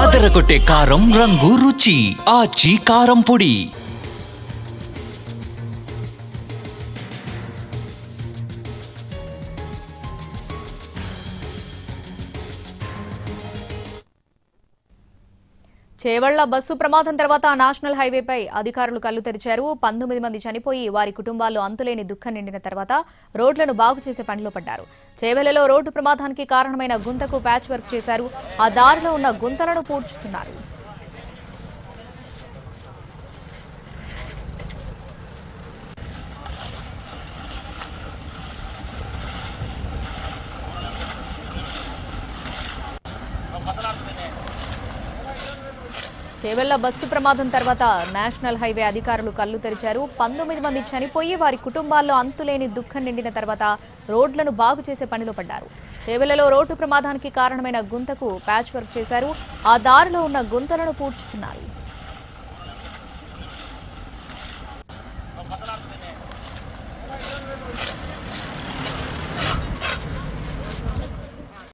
అదరగొట్టే కారం రంగు రుచి ఆచి కారం పొడి. చేవళ్ల బస్సు ప్రమాదం తర్వాత నేషనల్ హైవేపై అధికారులు కళ్లు తెరిచారు. 19 మంది చనిపోయి వారి కుటుంబాల్లో అంతులేని దుఃఖం నిండిన తర్వాత రోడ్లను బాగు చేసే పనిలో పడ్డారు. చేవెళ్లలో రోడ్డు ప్రమాదానికి కారణమైన గుంతకు ప్యాచ్ వర్క్ చేశారు. ఆ దారిలో ఉన్న గుంతలను పూడ్చుతున్నారు. చేవెళ్ల బస్సు ప్రమాదం తర్వాత నేషనల్ హైవే అధికారులు కళ్లు తెరిచారు. 19 మంది చనిపోయి వారి కుటుంబాల్లో అంతులేని దుఃఖం నిండిన తర్వాత రోడ్లను బాగు చేసే పనిలో పడ్డారు. చేవెళ్లలో రోడ్డు ప్రమాదానికి కారణమైన గుంతకు ప్యాచ్ వర్క్ చేశారు. ఆ దారిలో ఉన్న గుంతలను పూడ్చుతున్నారు.